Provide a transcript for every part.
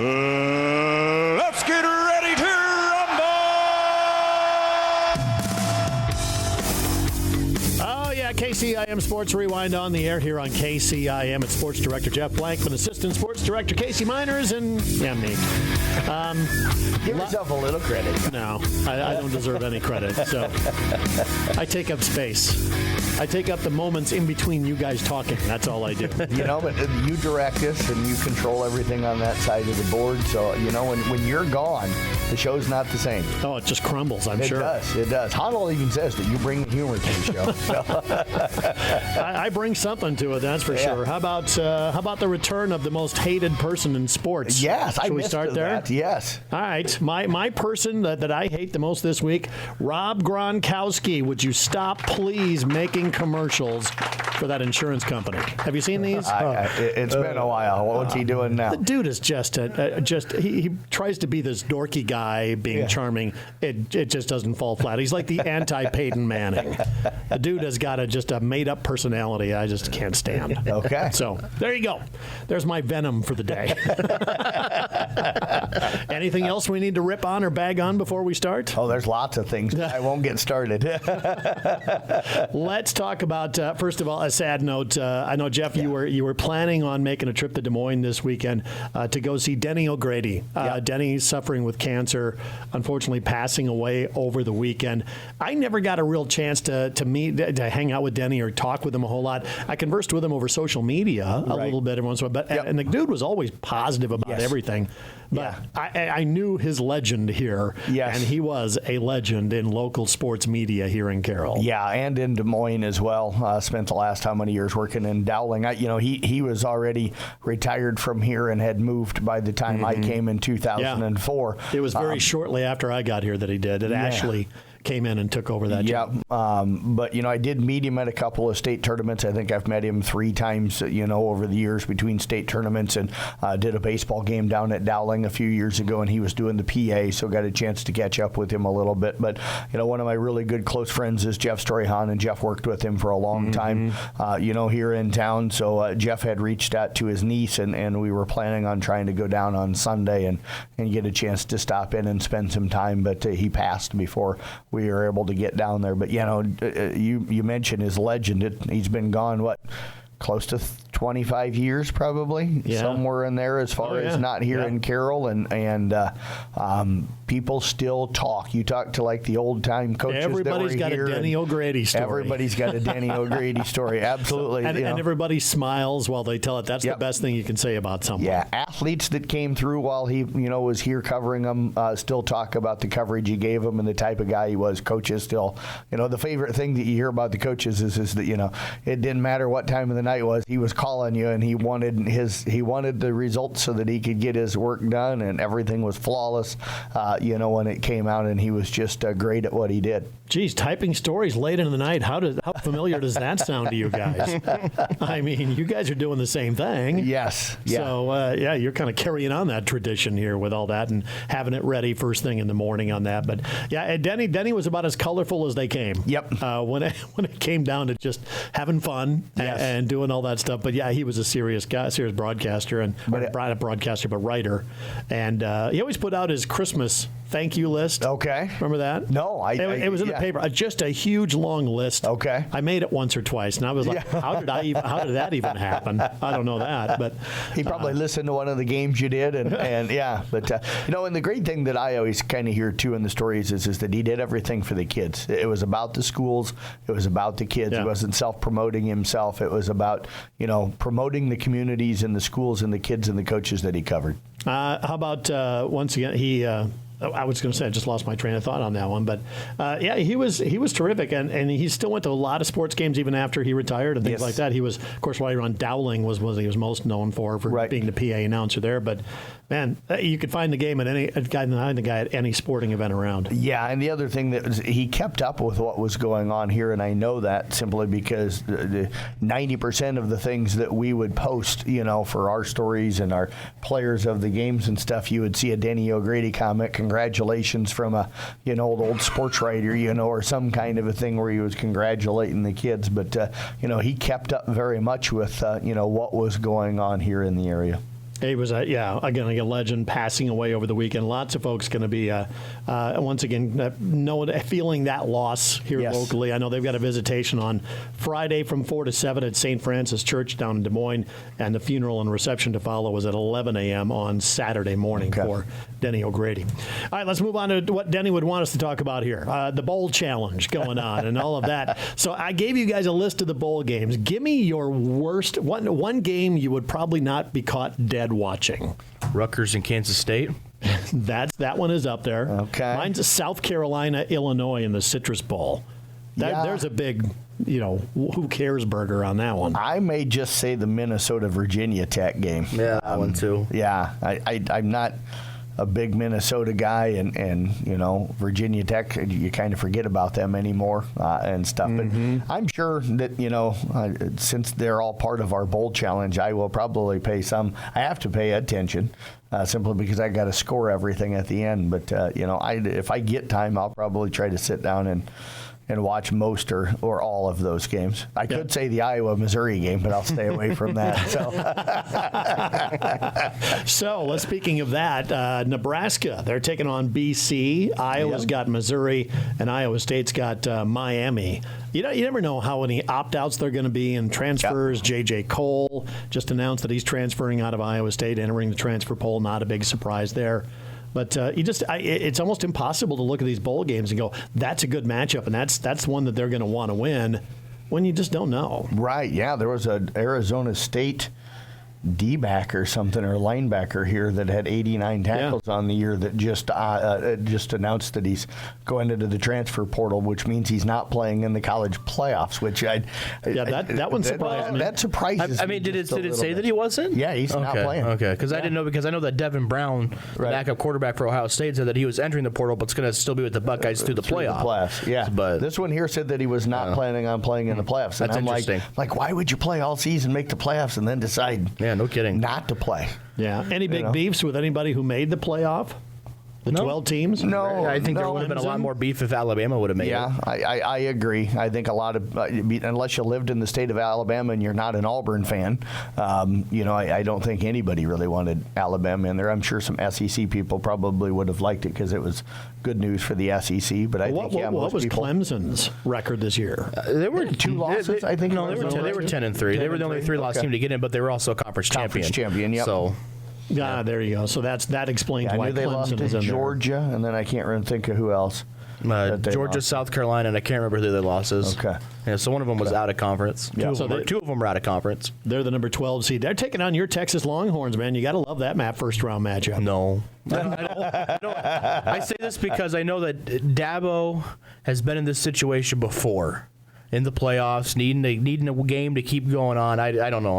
Let's get ready to rumble! Oh, yeah, KCIM Sports Rewind on the air here on KCIM. It's Sports Director Jeff Blankman, Assistant Sports Director Casey Miners, and me. Give yourself a little credit. No, I don't deserve any credit. So I take up space. I take up the moments in between you guys talking. That's all I do. You know, but you direct us and you control everything on that side of the board. So, you know, when you're gone, the show's not the same. Oh, it just crumbles, I'm sure. It does. Hoddle even says that you bring humor to the show. So. I bring something to it, that's for sure. How about the return of the most hated person in sports? Yes, Should we start there? That. Yes. All right. My person that I hate the most this week, Rob Gronkowski. Would you stop, please, making commercials for that insurance company? Have you seen these? It's been a while. What's he doing now? The dude is just he tries to be this dorky guy being charming. It just doesn't fall flat. He's like the anti-Peyton Manning. The dude has got just a made-up personality I just can't stand. Okay. So there you go. There's my venom for the day. Anything else we need to rip on or bag on before we start? Oh, there's lots of things. I won't get started. Let's talk about, first of all, a sad note. I know, Jeff, you were planning on making a trip to Des Moines this weekend to go see Denny O'Grady. Denny's suffering with cancer, unfortunately passing away over the weekend. I never got a real chance to meet, to hang out with Denny or talk with him a whole lot. I conversed with him over social media a little bit every once in a while, and the dude was always positive about everything. But I knew his legend here, and he was a legend in local sports media here in Carroll. Yeah, and in Des Moines as well. Spent the last how many years working in Dowling. He was already retired from here and had moved by the time I came in 2004. Yeah. It was very shortly after I got here that he did. It actually came in and took over that job. But, I did meet him at a couple of state tournaments. I think I've met him 3 times, over the years between state tournaments, and did a baseball game down at Dowling a few years ago, and he was doing the PA, so got a chance to catch up with him a little bit. But, one of my really good close friends is Jeff Storyhan, and Jeff worked with him for a long time, here in town. So Jeff had reached out to his niece, and we were planning on trying to go down on Sunday and get a chance to stop in and spend some time, but he passed before we were able to get down there. But, you mentioned his legend. He's been gone, close to 25 years probably, somewhere in there as far as not here in Carroll, and people still talk. You talk to like the old time coaches. Everybody's got a Denny O'Grady story. Everybody's got a Denny O'Grady story. Absolutely. And everybody smiles while they tell it. That's the best thing you can say about someone. Yeah, athletes that came through while he was here covering them still talk about the coverage he gave them and the type of guy he was. Coaches still, the favorite thing that you hear about the coaches is that it didn't matter what time of the night was, he was calling you, and he wanted the results so that he could get his work done, and everything was flawless when it came out, and he was just great at what he did. Geez, typing stories late in the night, how familiar does that sound to you guys? I mean, you guys are doing the same thing. Yes. Yeah. So, you're kind of carrying on that tradition here with all that and having it ready first thing in the morning on that. But, Denny was about as colorful as they came. Yep. When it came down to just having fun and doing all that stuff. But, he was a serious guy, serious broadcaster, and not broadcaster, but writer. And he always put out his Christmas thank you list. Okay. Remember that? No. It was in the paper. Just a huge, long list. Okay. I made it once or twice, and I was like, how did that even happen? I don't know that. But he probably listened to one of the games you did, and But, and the great thing that I always kind of hear, too, in the stories is that he did everything for the kids. It was about the schools. It was about the kids. It wasn't self-promoting himself. It was about, promoting the communities and the schools and the kids and the coaches that he covered. How about, once again, he... I was going to say, I just lost my train of thought on that one, but he was terrific, and he still went to a lot of sports games even after he retired and things like that. He was, of course, while he was on Dowling was what he was most known for being the PA announcer there. But man, you could find the game at any guy at any sporting event around. Yeah, and the other thing that was, he kept up with what was going on here, and I know that simply because 90% of the things that we would post, for our stories and our players of the games and stuff, you would see a Denny O'Grady comment. Congratulations from a old sports writer, or some kind of a thing where he was congratulating the kids. But he kept up very much with what was going on here in the area. He was, again, like a legend, passing away over the weekend. Lots of folks going to be, once again, feeling that loss here locally. I know they've got a visitation on Friday from 4 to 7 at St. Francis Church down in Des Moines, and the funeral and reception to follow was at 11 a.m. on Saturday morning for Denny O'Grady. All right, let's move on to what Denny would want us to talk about here. The bowl challenge going on and all of that. So I gave you guys a list of the bowl games. Give me your worst, one game you would probably not be caught dead watching. Rutgers and Kansas State. That one is up there. Okay. Mine's South Carolina, Illinois in the Citrus Bowl. There's a big, who cares burger on that one. I may just say the Minnesota-Virginia Tech game. Yeah, that one too. Yeah, I'm not a big Minnesota guy, and Virginia Tech, you kind of forget about them anymore and stuff. But I'm sure that since they're all part of our bowl challenge, I will probably I have to pay attention simply because I got to score everything at the end. But if I get time, I'll probably try to sit down and watch most or all of those games. I could say the Iowa-Missouri game, but I'll stay away from that. So, speaking of that, Nebraska, they're taking on BC. Iowa's got Missouri, and Iowa State's got Miami. You never know how many opt-outs there are going to be in transfers. J.J. Cole just announced that he's transferring out of Iowa State, entering the transfer poll. Not a big surprise there. But it's almost impossible to look at these bowl games and go, that's a good matchup, and that's one that they're going to want to win when you just don't know. Right, yeah. There was an Arizona State D-back or something, or linebacker here that had 89 tackles on the year that just announced that he's going into the transfer portal, which means he's not playing in the college playoffs, which that one surprised me. That surprises me. I mean, did it say that he wasn't? Yeah, he's not playing. Okay, because I didn't know, because I know that Devin Brown, the backup quarterback for Ohio State, said that he was entering the portal, but it's going to still be with the Buckeyes through the playoffs. Yeah, but this one here said that he was not planning on playing in the playoffs. And That's I'm interesting. like, why would you play all season, make the playoffs, and then decide? Yeah, no kidding. Not to play. Yeah. Any big beefs with anybody who made the playoff? The 12 teams? No. I think there would have been a lot more beef if Alabama would have made it. Yeah, I agree. I think a lot of, unless you lived in the state of Alabama and you're not an Auburn fan, I don't think anybody really wanted Alabama in there. I'm sure some SEC people probably would have liked it because it was good news for the SEC. But what was Clemson's record this year? They were 2 losses, I think. No, they were 10-3. They were the only 3-loss team to get in, but they were also conference champion. Yep. So. Yeah, there you go. So that explains why they lost Clemson is in to Georgia, and then I can't really think of who else. Georgia, lost. South Carolina, and I can't remember who they lost. Okay. Yeah, so one of them was out of conference. Yeah. Two of them were out of conference. They're the number 12 seed. They're taking on your Texas Longhorns, man. You got to love that first round matchup. No. I say this because I know that Dabo has been in this situation before in the playoffs, needing a game to keep going on. I don't know.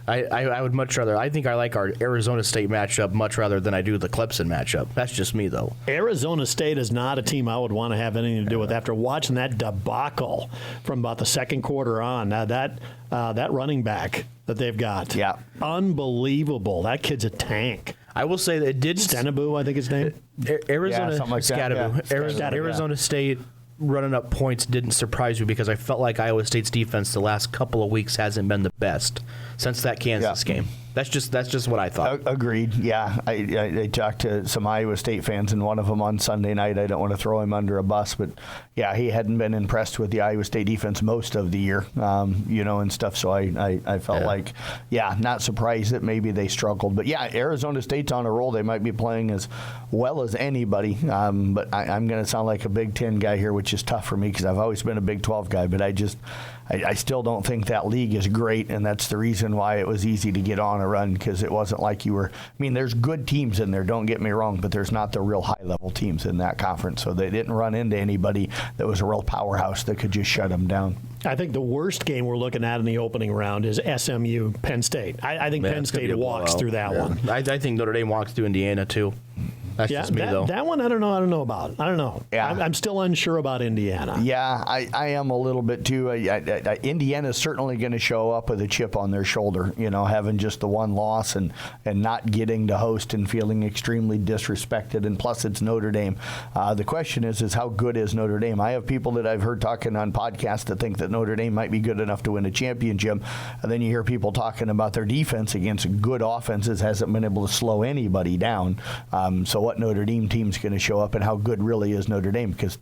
I would much rather. I think I like our Arizona State matchup much rather than I do the Clemson matchup. That's just me, though. Arizona State is not a team I would want to have anything to do with after watching that debacle from about the second quarter on. Now that running back that they've got, unbelievable. That kid's a tank. I will say that it did. Stenaboo, I think his name. Arizona, something like that. Arizona State running up points didn't surprise me because I felt like Iowa State's defense the last couple of weeks hasn't been the best since that Kansas game. That's just what I thought. Agreed. Yeah, I talked to some Iowa State fans, and one of them on Sunday night. I don't want to throw him under a bus, but yeah, he hadn't been impressed with the Iowa State defense most of the year, and stuff. So I felt like, not surprised that maybe they struggled. But yeah, Arizona State's on a roll. They might be playing as well as anybody. But I'm going to sound like a Big Ten guy here, which is tough for me because I've always been a Big 12 guy. But I still don't think that league is great, and that's the reason why it was easy to get on a run, because it wasn't like you were. I mean, there's good teams in there, don't get me wrong, but there's not the real high-level teams in that conference, so they didn't run into anybody that was a real powerhouse that could just shut them down. I think the worst game we're looking at in the opening round is SMU Penn State. I think Penn State walks through that one. I think Notre Dame walks through Indiana, too. That's just me, though. That one, I don't know about. I don't know. Yeah. I'm still unsure about Indiana. Yeah, I am a little bit too. Indiana's certainly going to show up with a chip on their shoulder, having just the one loss and not getting to host and feeling extremely disrespected. And plus, it's Notre Dame. The question is how good is Notre Dame? I have people that I've heard talking on podcasts that think that Notre Dame might be good enough to win a championship. And then you hear people talking about their defense against good offenses hasn't been able to slow anybody down. So what Notre Dame team's going to show up and how good really is Notre Dame? Because,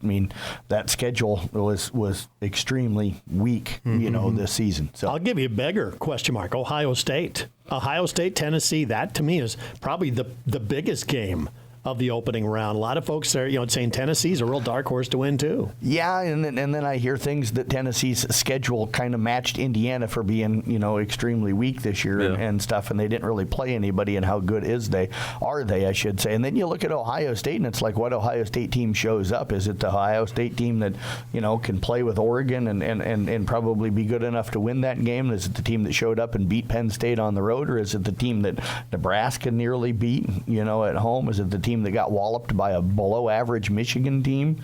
that schedule was extremely weak, this season. So I'll give you a bigger question mark. Ohio State, Tennessee, that to me is probably the biggest game of the opening round. A lot of folks are, saying Tennessee's a real dark horse to win too. Yeah, and then I hear things that Tennessee's schedule kind of matched Indiana for being, extremely weak this year and stuff, and they didn't really play anybody. And how good are they? I should say. And then you look at Ohio State, and it's like, what Ohio State team shows up? Is it the Ohio State team that can play with Oregon and probably be good enough to win that game? Is it the team that showed up and beat Penn State on the road, or is it the team that Nebraska nearly beat, at home? Is it the team that got walloped by a below-average Michigan team?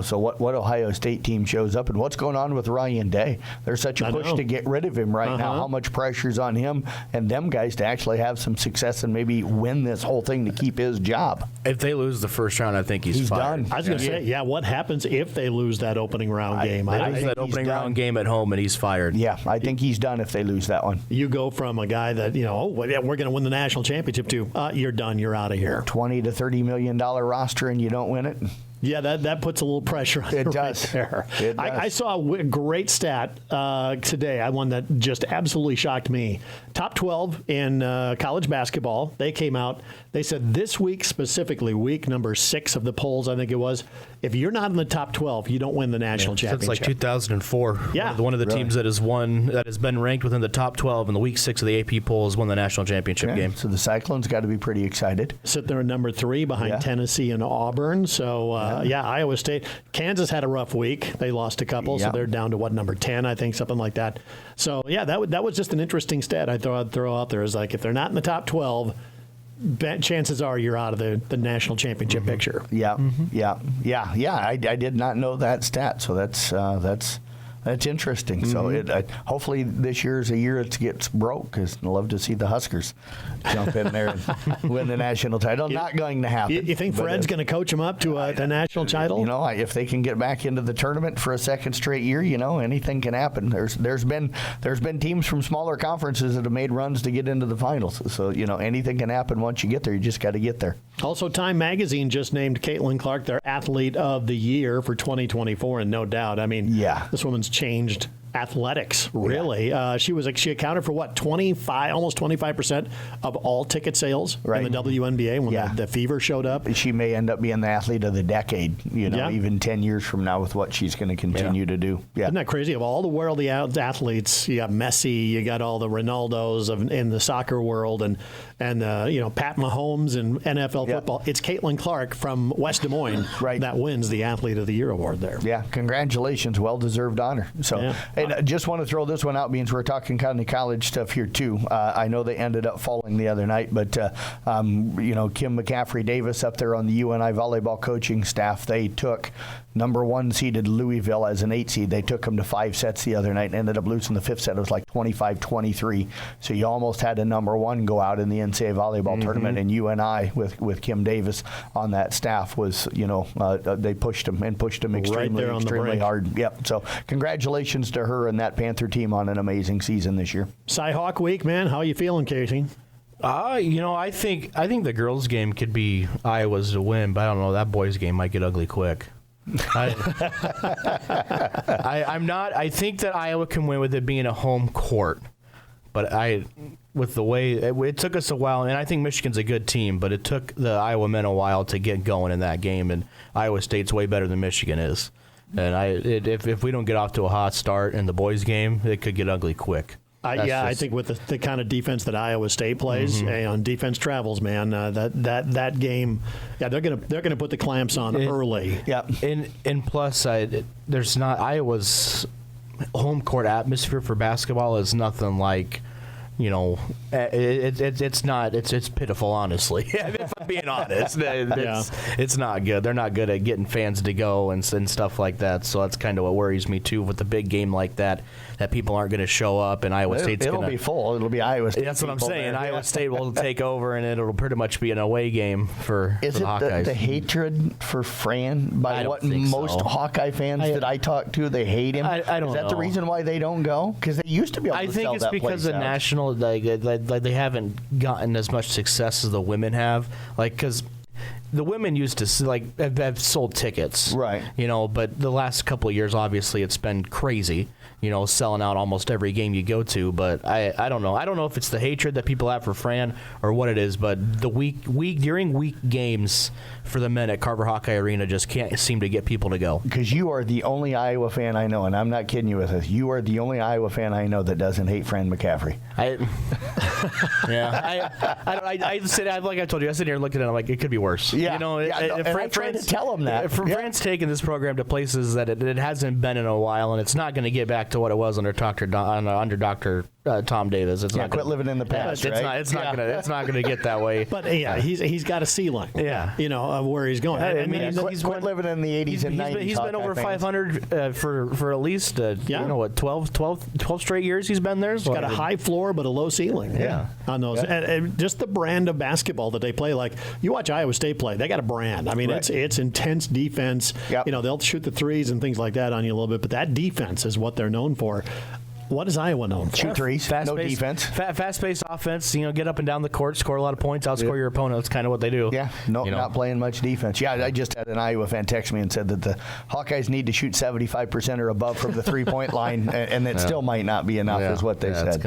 So what Ohio State team shows up, and what's going on with Ryan Day? There's such a push to get rid of him right now. How much pressure's on him and them guys to actually have some success and maybe win this whole thing to keep his job? If they lose the first round, I think he's fired. done. I was going to say, what happens if they lose that opening round game? They lose that opening round game at home, and he's fired. Yeah, I think he's done if they lose that one. You go from a guy that, we're going to win the national championship to, you're done, you're out of here. $20 to $30 million roster and you don't win it. Yeah, that puts a little pressure on it right does. there. It does. I saw a great stat today, one that just absolutely shocked me. Top 12 in college basketball, they came out. They said this week specifically, week number 6 of the polls, I think it was, if you're not in the top 12, you don't win the national championship. Since like 2004. Yeah. One of the teams that has been ranked within the top 12 in the week 6 of the AP polls won the national championship game. So the Cyclones got to be pretty excited. Sitting there at number 3 behind Tennessee and Auburn. So, Iowa State. Kansas had a rough week. They lost a couple, so they're down to, number 10, I think, something like that. So, that was just an interesting stat I thought I'd throw out there. Is like, if they're not in the top 12, chances are you're out of the national championship picture. Yeah. I did not know that stat, so that's interesting. So hopefully this year is a year it gets broke, because I'd love to see the Huskers jump in there and win the national title. Not going to happen. You think Fred's going to coach them up to the national title? If they can get back into the tournament for a second straight year, anything can happen. There's been teams from smaller conferences that have made runs to get into the finals. So anything can happen once you get there. You just got to get there. Also, Time Magazine just named Caitlin Clark their Athlete of the Year for 2024, and no doubt. This woman's changed athletics, really. She accounted for almost 25% of all ticket sales in the WNBA when the Fever showed up. She may end up being the athlete of the decade, even 10 years from now, with what she's going to continue to do. Yeah. Isn't that crazy? Of all the world athletes, you got Messi, you got all the Ronaldos in the soccer world, and Pat Mahomes in NFL football. It's Caitlin Clark from West Des Moines that wins the Athlete of the Year award there. Yeah, congratulations, well-desermed honor. So. And I just want to throw this one out, because we're talking kind of college stuff here, too. I know they ended up falling the other night, but, Kim McCaffrey Davis up there on the UNI volleyball coaching staff, they took number 1 seeded Louisville as an 8 seed. They took them to 5 sets the other night and ended up losing the 5th set. It was like 25-23. So you almost had a number 1 go out in the NCAA volleyball tournament, and UNI with Kim Davis on that staff was, they pushed them extremely hard. Yep. So congratulations to her and that Panther team on an amazing season this year. Cy-Hawk week, man. How are you feeling, Casey? I think the girls' game could be Iowa's to win, but I don't know. That boys' game might get ugly quick. I think that Iowa can win with it being a home court, but with the way it took us a while, and I think Michigan's a good team, but it took the Iowa men a while to get going in that game, and Iowa State's way better than Michigan is. And if we don't get off to a hot start in the boys' game, it could get ugly quick. I think with the kind of defense that Iowa State plays, on defense travels, man. That game, they're gonna put the clamps on early. Yeah, and plus, there's not Iowa's home court atmosphere for basketball is nothing like. It's pitiful, honestly. If I'm being honest. It's not good. They're not good at getting fans to go and stuff like that. So that's kind of what worries me too with a big game like that people aren't going to show up, and Iowa State's It'll be full. It'll be Iowa State. That's what I'm saying. There. Iowa State will take over, and it'll pretty much be an away game for the Hawkeyes. Is it the hatred for Fran by what most Hawkeye fans that I talk to, they hate him? I don't know. Is that the reason why they don't go? Because they used to be able to sell that place out. I think it's because the national, they haven't gotten as much success as the women have. Because the women used to have sold tickets, right? But the last couple of years, obviously, it's been crazy. Selling out almost every game you go to. But I don't know. I don't know if it's the hatred that people have for Fran or what it is. But the during week games for the men at Carver Hawkeye Arena just can't seem to get people to go. Because you are the only Iowa fan I know, and I'm not kidding you with this. You are the only Iowa fan I know that doesn't hate Fran McCaffrey. I sit, like I told you, I sit here and look at it. I'm like, it could be worse. Yeah, I'm trying to tell him that. Fran's taking this program to places that it hasn't been in a while, and it's not going to get back to what it was under Dr. Tom Davis. It's not quit living in the past. It's not going to get that way. But he's got a ceiling. Yeah, of where he's going. He's quit living in the 80s and 90s. He's been over 500 for at least 12 straight years. He's been there. He's got a high floor but a low ceiling. Yeah, on those, and just the brand of basketball that they play. Like you watch Iowa State play, they got a brand. I mean, it's intense defense. Yep. They'll shoot the threes and things like that on you a little bit, but that defense is what they're known for. What is Iowa known for? Shoot threes, no defense. Fast-paced offense, get up and down the court, score a lot of points, outscore your opponent. That's kind of what they do. Yeah, not playing much defense. Yeah, I just had an Iowa fan text me and said that the Hawkeyes need to shoot 75% or above from the three-point line, and it still might not be enough is what they said.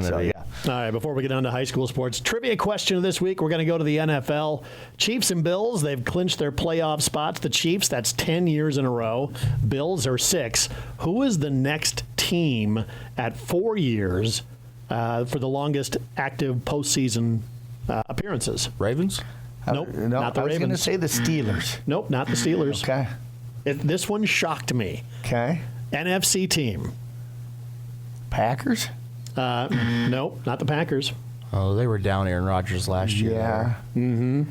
All right, before we get on to high school sports, trivia question of this week, we're going to go to the NFL. Chiefs and Bills, they've clinched their playoff spots. The Chiefs, that's 10 years in a row. Bills are 6. Who is the next team at 4 years for the longest active postseason appearances? Ravens? Nope, not the Ravens. I was going to say the Steelers. Nope, not the Steelers. Okay. This one shocked me. Okay. NFC team. Packers? Nope, not the Packers. Oh, they were down Aaron Rodgers last year. Yeah. Mm-hmm.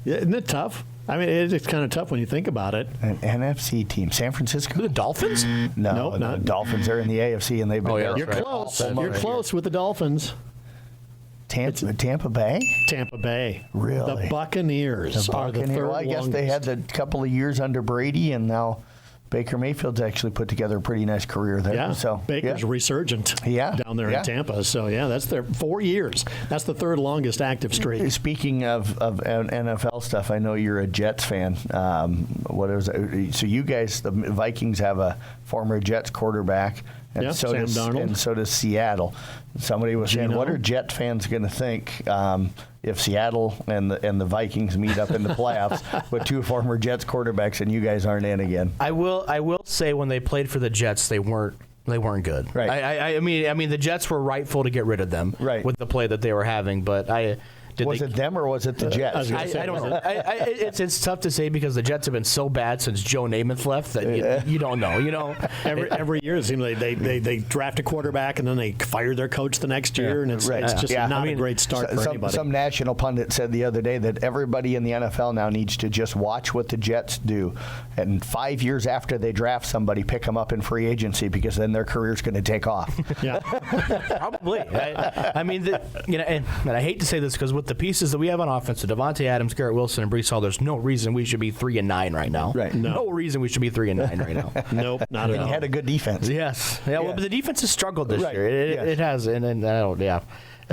Isn't it tough? I mean, it's kind of tough when you think about it. An NFC team. San Francisco? The Dolphins? No, nope, not the Dolphins. They're in the AFC, and they've been there. You're close. You're close with the Dolphins. Tampa Bay? Tampa Bay. Really? The Buccaneers are the third I guess they had a couple of years under Brady, and now Baker Mayfield's actually put together a pretty nice career there. Yeah, so Baker's resurgent down there in Tampa. So, that's their 4 years. That's the third longest active streak. Speaking of NFL stuff, I know you're a Jets fan. So you guys, the Vikings, have a former Jets quarterback. And so Sam Darnold. And so does Seattle. Somebody was saying, what are Jet fans going to think if Seattle and the Vikings meet up in the playoffs with two former Jets quarterbacks and you guys aren't in again? I will say when they played for the Jets, they weren't good. Right. I mean the Jets were rightful to get rid of them with the play that they were having, but Was it them or was it the Jets? I don't know. It's tough to say because the Jets have been so bad since Joe Namath left that you don't know. Every year it seems like they draft a quarterback and then they fire their coach the next year, and it's just not a great start for anybody. Some national pundit said the other day that everybody in the NFL now needs to just watch what the Jets do, and 5 years after they draft somebody, pick them up in free agency because then their career's going to take off. Yeah, probably. I mean, and I hate to say this because with the pieces that we have on offense, so Devontae Adams, Garrett Wilson, and Breece Hall, there's no reason we should be 3-9 right now. Right. No reason we should be 3-9 right now. Nope, not at all. He had a good defense. Yes. Yeah. Well, but the defense has struggled this year. It has, and I don't. Yeah.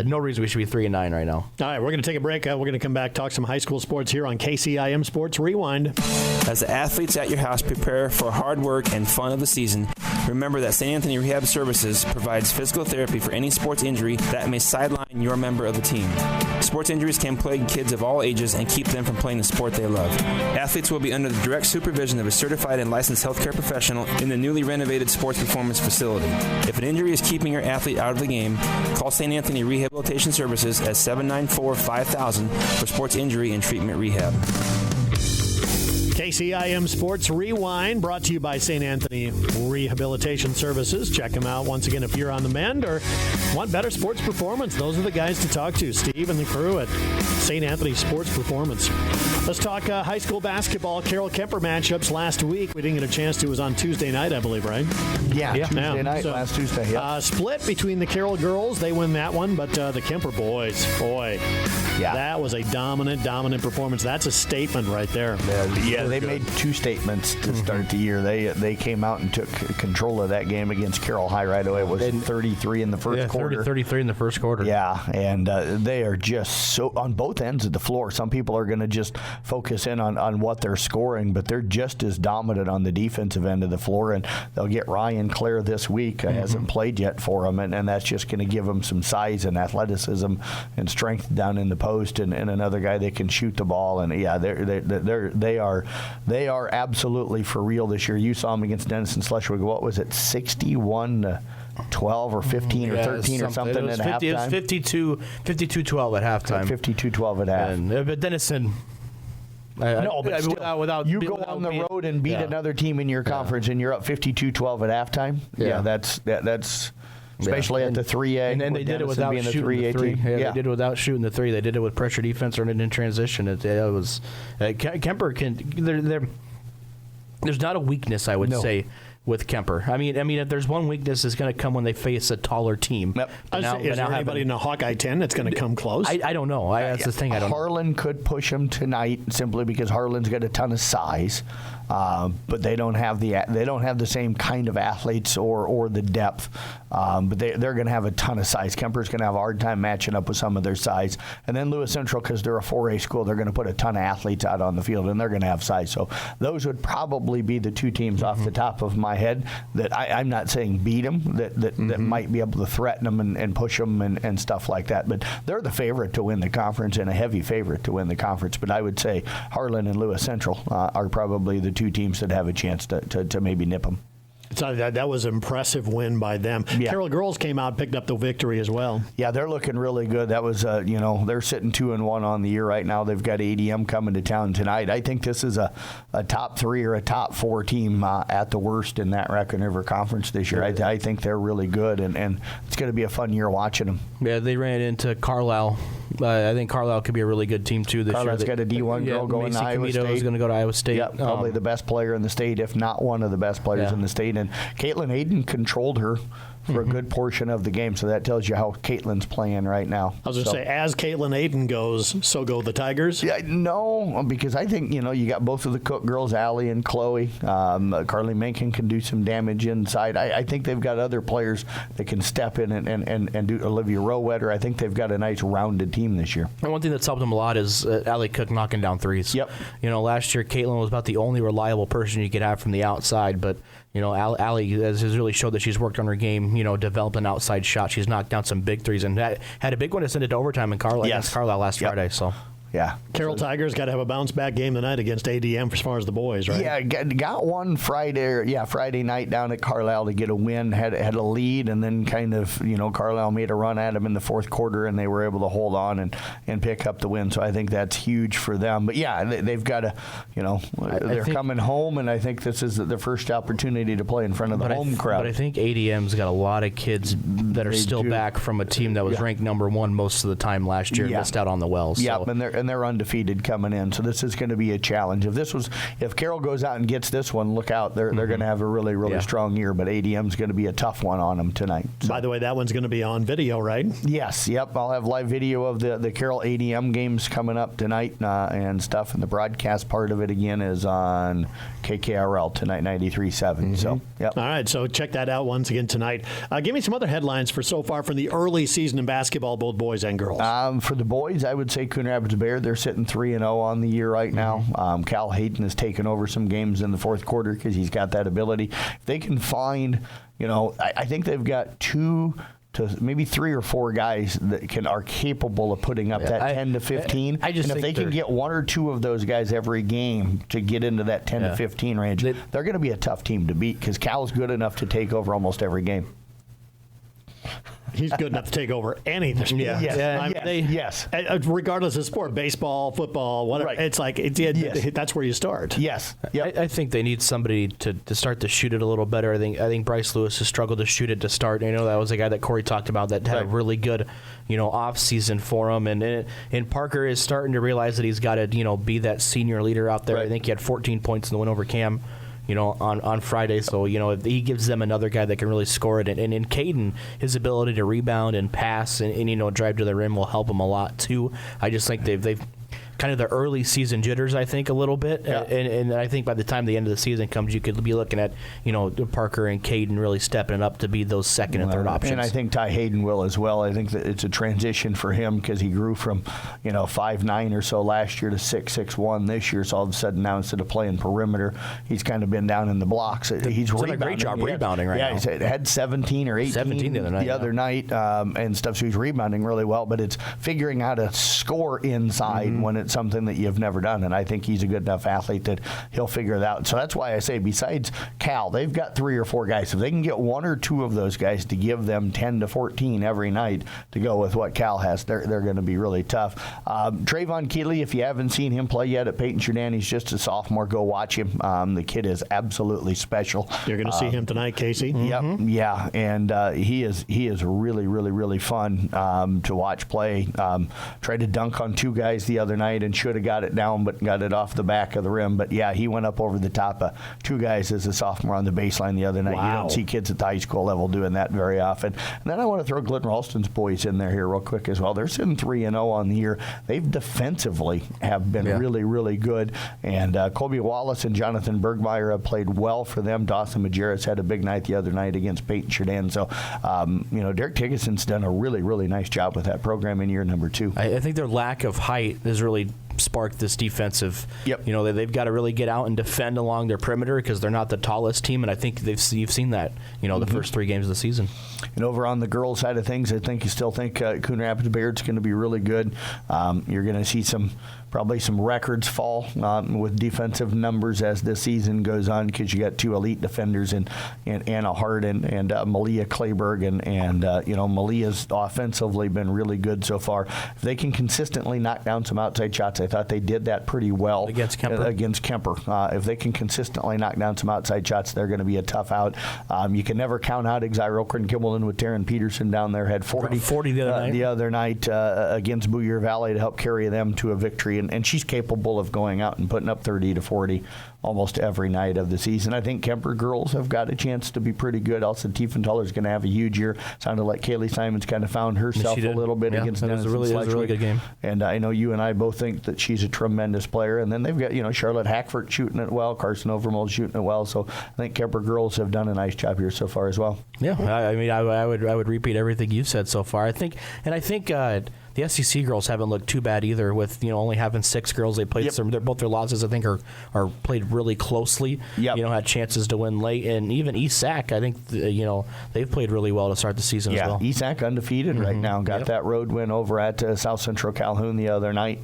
No reason we should be 3-9 right now. All right, we're going to take a break. We're going to come back, talk some high school sports here on KCIM Sports Rewind. As the athletes at your house prepare for hard work and fun of the season, remember that St. Anthony Rehab Services provides physical therapy for any sports injury that may sideline your member of the team. Sports injuries can plague kids of all ages and keep them from playing the sport they love. Athletes will be under the direct supervision of a certified and licensed healthcare professional in the newly renovated sports performance facility. If an injury is keeping your athlete out of the game, call St. Anthony Rehabilitation Services at 794-5000 for sports injury and treatment rehab. KCIM Sports Rewind, brought to you by St. Anthony Rehabilitation Services. Check them out once again if you're on the mend or want better sports performance. Those are the guys to talk to. Steve and the crew at St. Anthony Sports Performance. Let's talk high school basketball. Carroll Kemper matchups last week. We didn't get a chance to. It was on Tuesday night, I believe, right? Yeah. Tuesday night, So, last Tuesday. Yeah. Split between the Carroll girls. They win that one, but the Kemper boys, boy, that was a dominant performance. That's a statement right there. Yeah, they made two statements to start the year. They came out and took control of that game against Carroll High right away. It was 33 in the first quarter. 33 in the first quarter. Yeah, and they are just so on both ends of the floor. Some people are going to just focus in on what they're scoring, but they're just as dominant on the defensive end of the floor. And they'll get Ryan Clare this week. Hasn't played yet for them, and that's just going to give them some size and athleticism and strength down in the post, and another guy that can shoot the ball. And yeah, they are absolutely for real this year. You saw them against Denison Schleswig. What was it, 61-12 or 15 or 13 or something at halftime? It was 52-12 at halftime. 52-12 at half. But Denison. But still, you go on the road and beat another team in your conference, and you're up 52-12 at halftime. Yeah, that's especially at the 3A. And they did it without shooting the three. They did it without shooting the three. They did it with pressure defense or in transition. It was Kemper can. There's not a weakness, I would say, with Kemper. I mean, if there's one weakness, it's going to come when they face a taller team. Yep. Is there anybody in the Hawkeye 10 that's going to come close? I don't know. That's the thing. I don't know. Harlan could push them tonight simply because Harlan's got a ton of size. But they don't have the same kind of athletes or the depth. But they're going to have a ton of size. Kemper's going to have a hard time matching up with some of their size. And then Lewis Central, because they're a 4A school, they're going to put a ton of athletes out on the field, and they're going to have size. So those would probably be the two teams off the top of my head that I'm not saying beat them, that might be able to threaten them and push them and stuff like that. But they're the favorite to win the conference and a heavy favorite to win the conference. But I would say Harlan and Lewis Central are probably the two teams that have a chance to maybe nip them. So that was an impressive win by them. Yeah. Carroll girls came out, picked up the victory as well. Yeah, they're looking really good. That was, they're sitting 2-1 on the year right now. They've got ADM coming to town tonight. I think this is a top 3 or a top 4 team at the worst in that Raccoon River Conference this year. I think they're really good, and it's going to be a fun year watching them. Yeah, they ran into Carlisle. I think Carlisle could be a really good team too this year. Carlisle's got a D1 girl going to Iowa State. is going to go to Iowa State. Yeah, probably the best player in the state, if not one of the best players in the state. And Caitlin Hayden controlled her for a good portion of the game, so that tells you how Caitlin's playing right now. I was going to say, as Caitlin Hayden goes, so go the Tigers? Yeah, no, because I think, you got both of the Cook girls, Allie and Chloe. Carly Mencken can do some damage inside. I think they've got other players that can step in and do. Olivia Rowetter. I think they've got a nice rounded team this year. And one thing that's helped them a lot is Allie Cook knocking down threes. Yep. Last year, Caitlin was about the only reliable person you could have from the outside, but Allie has really showed that she's worked on her game, developed an outside shot. She's knocked down some big threes and had a big one to send it to overtime in Carlisle last Friday. So. Yeah. Carroll Tigers got to have a bounce-back game tonight against ADM as far as the boys, right? Yeah, got one Friday night down at Carlisle to get a win, had a lead, and then kind of, Carlisle made a run at them in the fourth quarter, and they were able to hold on and pick up the win. So I think that's huge for them. But, yeah, they've got to, they're coming home, and I think this is their first opportunity to play in front of the home crowd. But I think ADM's got a lot of kids that are still back from a team that was ranked number 1 most of the time last year and missed out on the Wells. Yeah, and they're undefeated coming in, so this is going to be a challenge. If Carroll goes out and gets this one, look out. They're going to have a really strong year, but ADM's going to be a tough one on them tonight. So. By the way, that one's going to be on video, right? Yes, yep. I'll have live video of the Carroll ADM games coming up tonight and stuff, and the broadcast part of it again is on KKRL tonight, 93.7. So, yep. All right, so check that out once again tonight. Give me some other headlines for so far from the early season in basketball, both boys and girls. For the boys, I would say Coon Rapids Bear. They're sitting 3-0 on the year right now. Cal Hayden has taken over some games in the fourth quarter because he's got that ability. If they can find, I think they've got 2 to maybe 3 or 4 guys that are capable of putting up that 10 to 15. And if they can get 1 or 2 of those guys every game to get into that 10 to 15 range, they're going to be a tough team to beat because Cal's good enough to take over almost every game. He's good enough to take over anything. Yes. Regardless of sport, baseball, football, whatever. Right. It's like that's where you start. Yes. Yep. I think they need somebody to start to shoot it a little better. I think Bryce Lewis has struggled to shoot it to start. I know that was a guy that Corey talked about that had a really good, off season for him, and Parker is starting to realize that he's got to, be that senior leader out there. Right. I think he had 14 points in the win over Cam, on Friday. So, if he gives them another guy that can really score it. And in Caden, his ability to rebound and pass and drive to the rim will help him a lot, too. I just think they've kind of the early season jitters, I think, a little bit. Yeah. And I think by the time the end of the season comes, you could be looking at, Parker and Caden really stepping it up to be those second and third options. And I think Ty Hayden will as well. I think that it's a transition for him because he grew from, 5'9" or so last year to 6'1" this year. So all of a sudden now, instead of playing perimeter, he's kind of been down in the blocks. He's done rebounding. a great job rebounding right now. Yeah, he had 17 or 18 the other night, and stuff. So he's rebounding really well, but it's figuring how to score inside when it's something that you've never done. And I think he's a good enough athlete that he'll figure it out. So that's why I say, besides Cal, they've got 3 or 4 guys. If they can get 1 or 2 of those guys to give them 10 to 14 every night to go with what Cal has, they're going to be really tough. Trayvon Keeley, if you haven't seen him play yet at Peyton Churdan, he's just a sophomore. Go watch him. The kid is absolutely special. You're going to see him tonight, Casey. Yep, yeah, and he is really, really, really fun to watch play. Tried to dunk on 2 guys the other night and should have got it down, but got it off the back of the rim. But yeah, he went up over the top of 2 guys as a sophomore on the baseline the other night. Wow. You don't see kids at the high school level doing that very often. And then I want to throw Glidden Ralston's boys in there here real quick as well. They're sitting 3-0 on the year. They've defensively have been really, really good. And Colby Wallace and Jonathan Bergmeyer have played well for them. Dawson Majerus had a big night the other night against Peyton Churdan. So, Derek Tiggison's done a really, really nice job with that program in year number 2. I think their lack of height has really sparked this defensive. Yep. They've got to really get out and defend along their perimeter because they're not the tallest team, and I think you've seen that. The first 3 games of the season. And over on the girls' side of things, I think you still think Coon Rapids Bayard's going to be really good. You're going to see probably some records fall with defensive numbers as the season goes on because you got 2 elite defenders in Anna Hart and Malia Clayberg, and Malia's offensively been really good so far. If they can consistently knock down some outside shots, I thought they did that pretty well against Kemper. If they can consistently knock down some outside shots, they're going to be a tough out. You can never count out Exira and Kimballton with Taryn Peterson down there. Had 40 the other night against Booyer Valley to help carry them to a victory. And she's capable of going out and putting up 30 to 40 almost every night of the season. I think Kemper girls have got a chance to be pretty good. Also, Tiefenthaler is going to have a huge year. Sounded like Kaylee Simons kind of found herself a little bit against Dennis. It was a really good game. And I know you and I both think that she's a tremendous player. And then they've got Charlotte Hackford shooting it well, Carson Overmold shooting it well. So I think Kemper girls have done a nice job here so far as well. Yeah, I would repeat everything you've said so far. I think the SEC girls haven't looked too bad either. With only having 6 girls, they played both their losses. I think are played really closely. Yep. Had chances to win late, and even East Sac, I think they've played really well to start the season as well. East Sac undefeated right now. Got that road win over at South Central Calhoun the other night.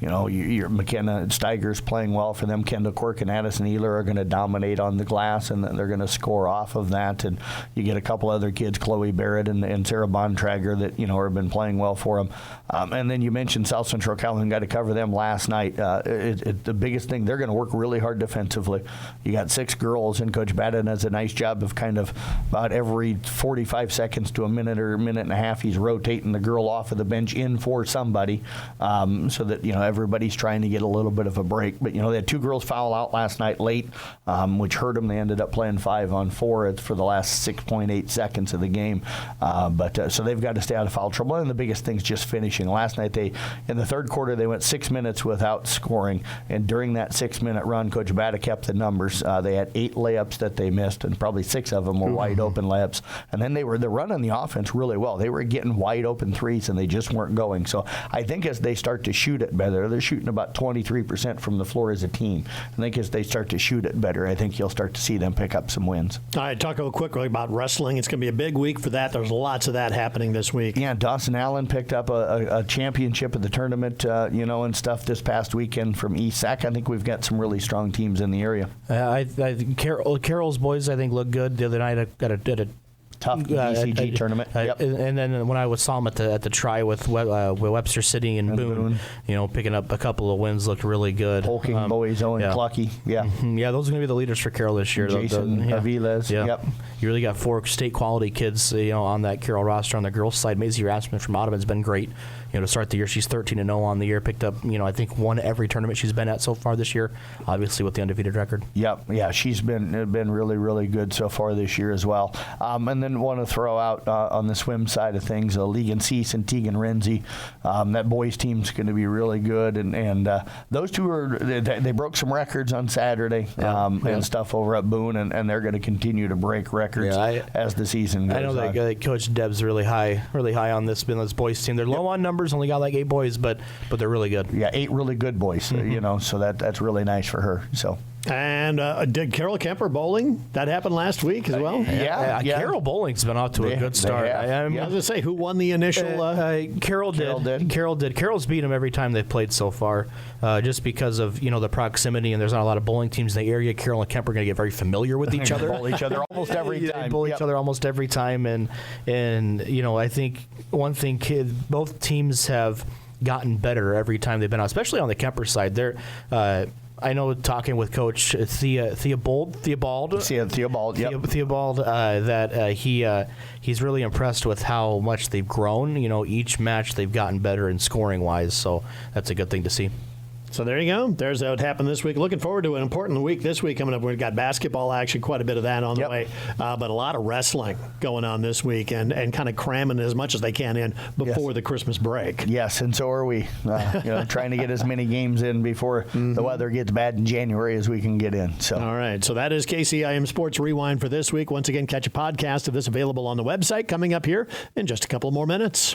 Your McKenna Steiger's playing well for them. Kendall Quirk and Addison Ealer are going to dominate on the glass, and they're going to score off of that. And you get a couple other kids, Chloe Barrett and Sarah Bontrager, that have been playing well for them. And then you mentioned South Central Calhoun, got to cover them last night. The biggest thing, they're going to work really hard defensively. You got 6 girls, and Coach Batten does a nice job of kind of about every 45 seconds to a minute or a minute and a half, he's rotating the girl off of the bench in for somebody, so that everybody's trying to get a little bit of a break. But they had 2 girls foul out last night late, which hurt them. They ended up playing 5-on-4 for the last 6.8 seconds of the game. So they've got to stay out of foul trouble. And the biggest thing is just finishing. Last night, in the third quarter, they went 6 minutes without scoring, and during that 6-minute run, Coach Batta kept the numbers. They had 8 layups that they missed, and probably 6 of them were wide open layups. And then they're running the offense really well. They were getting wide open threes, and they just weren't going. So I think as they start to shoot it better, they're shooting about 23% from the floor as a team. I think as they start to shoot it better, I think you'll start to see them pick up some wins. All right, talk real quickly about wrestling. It's going to be a big week for that. There's lots of that happening this week. Yeah, Dawson Allen picked up a championship at the tournament, and stuff this past weekend from East Sac. I think we've got some really strong teams in the area. I think Carol's boys, I think, look good. The other night, I got a tough DCG tournament. Yep. And then when I saw him at the try with Webster City and Boone, picking up a couple of wins, looked really good. Polking, Boys, Owen, Clucky. Yeah. Yeah, those are going to be the leaders for Carroll this year. Jason Aviles. Yeah. Yep. You really got 4 state quality kids, on that Carroll roster. On the girls' side, Maisie Rasmussen from Audubon's been great. To start the year, she's 13-0 on the year. Picked up, I think won every tournament she's been at so far this year. Obviously with the undefeated record. Yep. Yeah, she's been really, really good so far this year as well. And then want to throw out on the swim side of things, Legan Cease and Tegan Renzi. That boys team's going to be really good, and those two they broke some records on Saturday and stuff over at Boone, and they're going to continue to break records as the season goes on. I know that Coach Deb's really high on this boys team. They're low on numbers, only got like 8 boys, but they're really good. Yeah, 8 really good boys. So that's really nice for her. So. And did Carol Kemper bowling? That happened last week as well? Yeah. Carol bowling's been off to a good start. I was going to say, who won the initial? Carol did. Carol's beat them every time they've played so far, just because of the proximity, and there's not a lot of bowling teams in the area. Carol and Kemper are going to get very familiar with each other. Bowl each other almost every time. They bowl each other almost every time, and I think one thing both teams have gotten better every time they've been out, especially on the Kemper side. I know talking with Coach Theobald, that he's really impressed with how much they've grown. Each match they've gotten better in scoring wise, so that's a good thing to see. So there you go. There's what happened this week. Looking forward to an important week this week coming up. We've got basketball action, quite a bit of that on the way, but a lot of wrestling going on this week, and kind of cramming as much as they can in before the Christmas break. Yes, and so are we. Trying to get as many games in before the weather gets bad in January as we can get in. So all right. So that is KCIM Sports Rewind for this week. Once again, catch a podcast of this available on the website coming up here in just a couple more minutes.